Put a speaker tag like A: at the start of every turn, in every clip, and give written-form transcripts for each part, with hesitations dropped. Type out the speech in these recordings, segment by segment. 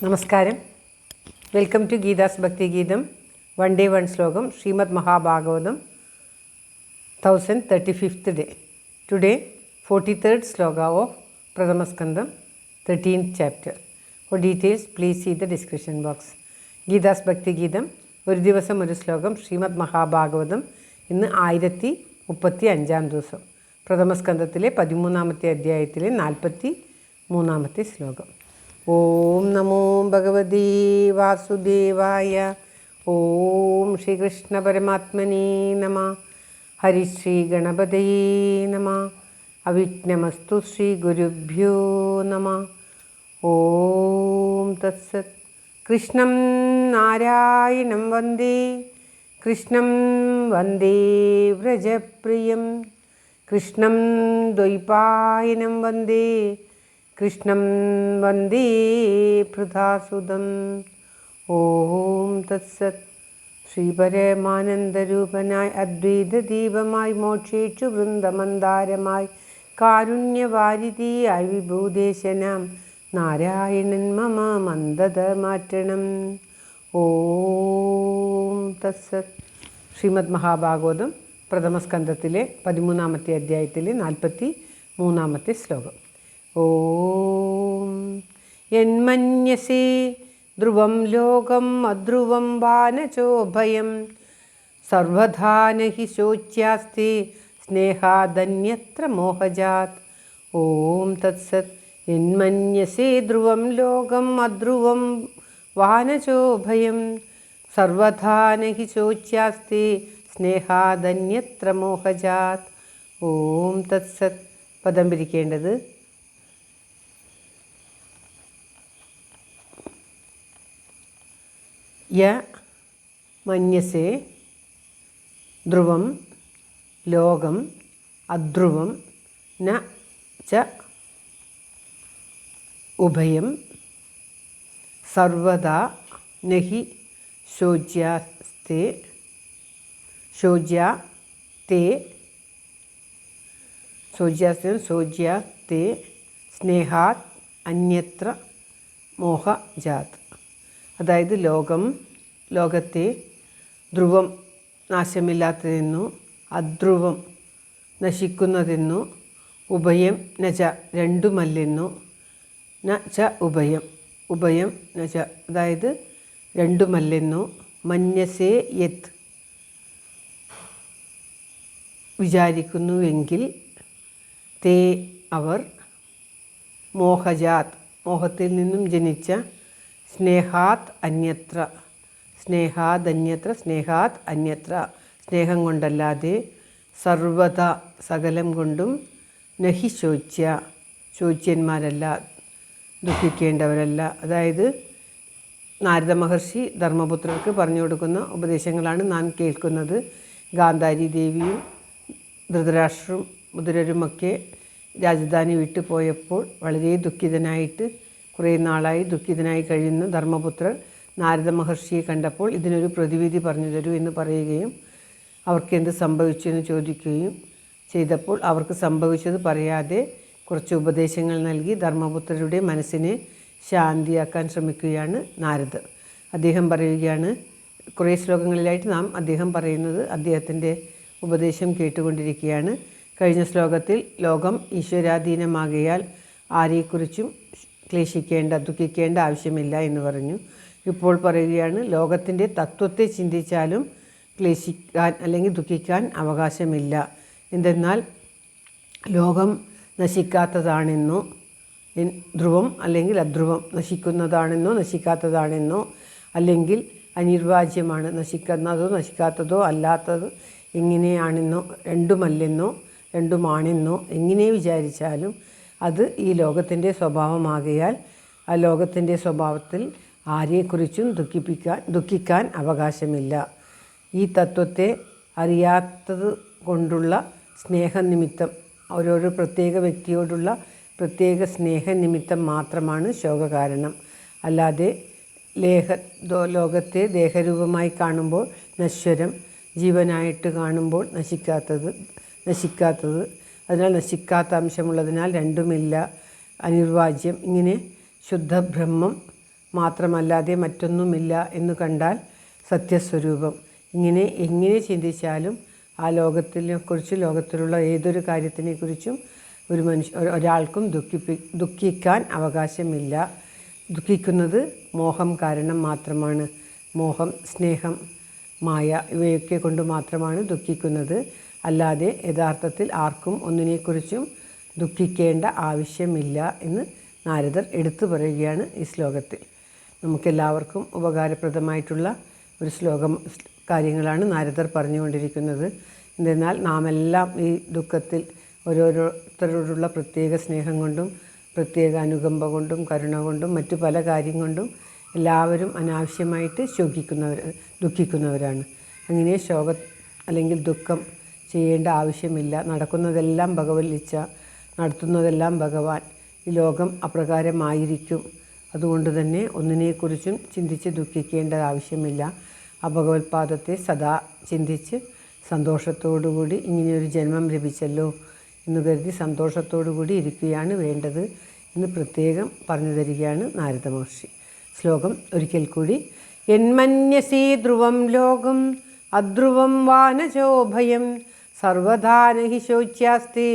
A: നമസ്കാരം. Welcome to Geetha's ഭക്തി ഗീതം. വൺ ഡേ വൺ ശ്ലോകം. Shrimad Mahabhagavatam 1035th day. Today 43rd sloka of Pradhamaskandam 13th chapter. For details please see the description box. Geetha's ഭക്തി ഗീതം ഒരു ദിവസം ഒരു ശ്ലോകം. ശ്രീമദ് മഹാഭാഗവതം ഇന്ന് 1035 ദിവസം. പ്രഥമസ്കന്ധത്തിലെ 13ാമത്തെ അധ്യായത്തിലെ 43ാമത്തെ ശ്ലോകം. ഓം നമോ ഭഗവതി വാസുദേവായ. ഓം ശ്രീകൃഷ്ണ പരമാത്മനേ നമ. ഹരിശ്രീ ഗണപതയേ നമ. അവിഘ്നമസ്തു ശ്രീ ഗുരുഭ്യോ നമ. ഓം തത്സത്. കൃഷ്ണം നാരായണം വന്ദേ. കൃഷ്ണം വന്ദേ വ്രജപ്രിയം. കൃഷ്ണം ദ്വൈപായനം വന്ദേ. കൃഷ്ണം വന്ദേ പൃഥാസുതം. ഓം തത്സത്. ശ്രീപരമാനന്ദരൂപനായി അദ്വൈതദീപമായി മോക്ഷേക്ഷു വൃന്ദമന്ദാരമായി കാരുണ്യവാരിധിയായി വിഭൂദേശനാം നാരായണൻ മമ മന്ദത മാറ്റണം. ഓം തത്സത്. ശ്രീമദ് മഹാഭാഗവതം പ്രഥമസ്കന്ധത്തിലെ 13ാമത്തെ അധ്യായത്തിലെ 43ാമത്തെ ശ്ലോകം. ഓം യന്മന്യസേ ധ്രുവം ലോകം അധ്രുവം വാനചോഭയം സർവധാ നഹി ശോച്യാസ്തി സ്നേഹാദന്യത്ര മോഹജാത്. ഓം തത്സത്. യന്മന്യസേ ധ്രുവം ലോകം അധ്രുവം വാനചോഭയം സർവധാ നഹി ശോച്യാസ്തി സ്നേഹാദന്യത്ര മോഹജാത്. ഓം തത്സത്. പദം പിരിക്കേണ്ടത് യ മന്യസേ ധ്രുവം ലോകം അധ്രുവം ന ച ഉഭയം സർവദാ നഹി ശോച്യാസ്തേ സ്നേഹാത് അന്യത്ര മോഹജാത്. അതായത് ലോകത്തെ ധ്രുവം നാശമില്ലാത്തതെന്നോ അധ്രുവം നശിക്കുന്നതെന്നോ ഉഭയം നച രണ്ടുമല്ലെന്നോ ന ച ഉഭയം നച അതായത് രണ്ടുമല്ലെന്നോ മന്യസേ യത് വിചാരിക്കുന്നുവെങ്കിൽ തേ അവർ മോഹജാത് മോഹത്തിൽ നിന്നും ജനിച്ച സ്നേഹാത് അന്യത്ര സ്നേഹം കൊണ്ടല്ലാതെ സർവത സകലം കൊണ്ടും നഹി ശോച്യന്മാരല്ല, ദുഃഖിക്കേണ്ടവരല്ല. അതായത് നാരദ മഹർഷി ധർമ്മപുത്രർക്ക് പറഞ്ഞു കൊടുക്കുന്ന ഉപദേശങ്ങളാണ് നാം കേൾക്കുന്നത്. ഗാന്ധാരി ദേവിയും ധൃതരാഷ്ട്രവും മുതിരരുമൊക്കെ രാജധാനി വിട്ടു പോയപ്പോൾ വളരെ കുറേ നാളായി ദുഃഖിതനായി കഴിയുന്ന ധർമ്മപുത്രർ നാരദ മഹർഷിയെ കണ്ടപ്പോൾ ഇതിനൊരു പ്രതിവിധി പറഞ്ഞു തരൂ എന്ന് പറയുകയും അവർക്ക് എന്ത് സംഭവിച്ചു എന്ന് ചോദിക്കുകയും ചെയ്തപ്പോൾ അവർക്ക് സംഭവിച്ചത് പറയാതെ കുറച്ച് ഉപദേശങ്ങൾ നൽകി ധർമ്മപുത്രരുടെ മനസ്സിനെ ശാന്തിയാക്കാൻ ശ്രമിക്കുകയാണ് നാരദർ. അദ്ദേഹം പറയുകയാണ്, കുറേ ശ്ലോകങ്ങളിലായിട്ട് നാം അദ്ദേഹം പറയുന്നത് അദ്ദേഹത്തിൻ്റെ ഉപദേശം കേട്ടുകൊണ്ടിരിക്കുകയാണ്. കഴിഞ്ഞ ശ്ലോകത്തിൽ ലോകം ഈശ്വരാധീനമാകയാൽ ആരെക്കുറിച്ചും ദുഃഖിക്കേണ്ട ആവശ്യമില്ല എന്ന് പറഞ്ഞു. ഇപ്പോൾ പറയുകയാണ്, ലോകത്തിൻ്റെ തത്വത്തെ ചിന്തിച്ചാലും ക്ലേശിക്കാൻ അല്ലെങ്കിൽ ദുഃഖിക്കാൻ അവകാശമില്ല. എന്തെന്നാൽ ലോകം നശിക്കാത്തതാണെന്നോ ധ്രുവം അല്ലെങ്കിൽ അധ്രുവം നശിക്കുന്നതാണെന്നോ നശിക്കാത്തതാണെന്നോ അല്ലെങ്കിൽ അനിർവാജ്യമാണ് നശിക്കുന്നതോ നശിക്കാത്തതോ അല്ലാത്തത് എങ്ങനെയാണെന്നോ രണ്ടുമാണെന്നോ എങ്ങനെ വിചാരിച്ചാലും അത് ഈ ലോകത്തിൻ്റെ സ്വഭാവമാകയാൽ ആ ലോകത്തിൻ്റെ സ്വഭാവത്തിൽ ആരെക്കുറിച്ചും ദുഃഖിക്കാൻ അവകാശമില്ല. ഈ തത്വത്തെ അറിയാത്തത് കൊണ്ടുള്ള സ്നേഹനിമിത്തം, ഓരോരോ പ്രത്യേക വ്യക്തിയോടുള്ള പ്രത്യേക സ്നേഹനിമിത്തം മാത്രമാണ് ശോകകാരണം. അല്ലാതെ ലോകത്തെ ദേഹരൂപമായി കാണുമ്പോൾ നശ്വരം, ജീവനായിട്ട് കാണുമ്പോൾ നശിക്കാത്തത് അതിനാൽ നശിക്കാത്ത അംശമുള്ളതിനാൽ രണ്ടുമില്ല, അനിർവാജ്യം, ഇങ്ങനെ ശുദ്ധബ്രഹ്മം മാത്രമല്ലാതെ മറ്റൊന്നുമില്ല എന്ന് കണ്ടാൽ സത്യസ്വരൂപം. ഇങ്ങനെ എങ്ങനെ ചിന്തിച്ചാലും ആ ലോകത്തിനെക്കുറിച്ച്, ലോകത്തിലുള്ള ഏതൊരു കാര്യത്തിനെക്കുറിച്ചും ഒരാൾക്കും ദുഃഖിക്കാൻ അവകാശമില്ല. ദുഃഖിക്കുന്നത് മോഹം കാരണം മാത്രമാണ്. മോഹം, സ്നേഹം, മായ ഇവയൊക്കെ കൊണ്ട് മാത്രമാണ് ദുഃഖിക്കുന്നത്. അല്ലാതെ യഥാർത്ഥത്തിൽ ആർക്കും ഒന്നിനെക്കുറിച്ചും ദുഃഖിക്കേണ്ട ആവശ്യമില്ല എന്ന് നാരദർ എടുത്തു പറയുകയാണ് ഈ ശ്ലോകത്തിൽ. നമുക്കെല്ലാവർക്കും ഉപകാരപ്രദമായിട്ടുള്ള ഒരു കാര്യങ്ങളാണ് നാരദർ പറഞ്ഞുകൊണ്ടിരിക്കുന്നത്. എന്തെന്നാൽ നാം എല്ലാം ഈ ദുഃഖത്തിൽ ഓരോരുത്തരോടുള്ള പ്രത്യേക സ്നേഹം കൊണ്ടും പ്രത്യേക അനുകമ്പ കൊണ്ടും കരുണ കൊണ്ടും മറ്റു പല കാര്യം കൊണ്ടും എല്ലാവരും അനാവശ്യമായിട്ട് ദുഃഖിക്കുന്നവരാണ്. അങ്ങനെ അല്ലെങ്കിൽ ദുഃഖം ചെയ്യേണ്ട ആവശ്യമില്ല. നടക്കുന്നതെല്ലാം ഭഗവത് ഇച്ഛ, നടത്തുന്നതെല്ലാം ഭഗവാൻ. ഈ ലോകം അപ്രകാരമായിരിക്കും. അതുകൊണ്ട് തന്നെ ഒന്നിനെക്കുറിച്ചും ചിന്തിച്ച് ദുഃഖിക്കേണ്ട ആവശ്യമില്ല. ആ ഭഗവത്പാദത്തെ സദാ ചിന്തിച്ച് സന്തോഷത്തോടുകൂടി ഇങ്ങനെയൊരു ജന്മം ലഭിച്ചല്ലോ എന്ന് കരുതി സന്തോഷത്തോടുകൂടി ഇരിക്കുകയാണ് വേണ്ടത് എന്ന് പ്രത്യേകം പറഞ്ഞു തരികയാണ് നാരദ മഹർഷി. ശ്ലോകം ഒരിക്കൽ കൂടി. യന്മന്യസീ ധ്രുവം ലോകം അധ്രുവം വാനചോഭയം സർവധാന ഹി ശോച്യാസ്തി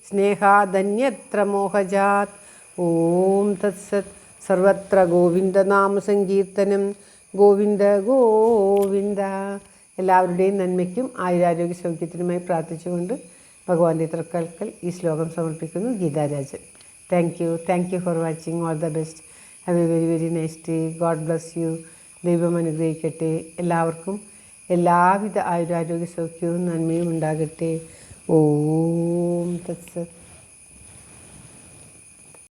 A: സ്നേഹാദന്യത്ര മോഹജാത്. ഓം തത്സത്. സർവത്ര ഗോവിന്ദനാമ സങ്കീർത്തനം. ഗോവിന്ദ ഗോവിന്ദ. എല്ലാവരുടെയും നന്മയ്ക്കും ആയുരാരോഗ്യ സൗഖ്യത്തിനുമായി പ്രാർത്ഥിച്ചുകൊണ്ട് ഭഗവാന്റെ തൃക്കാൽക്കൽ ഈ ശ്ലോകം സമർപ്പിക്കുന്നു. Geetha Rajan. Thank you for watching. All the best. Have A very very nice day. God bless you. ദൈവം അനുഗ്രഹിക്കട്ടെ. എല്ലാവർക്കും എല്ലാവിധ ആയുരാരോഗ്യ സൗഖ്യവും നന്മയും ഉണ്ടാകട്ടെ. ഓം തത്സത്.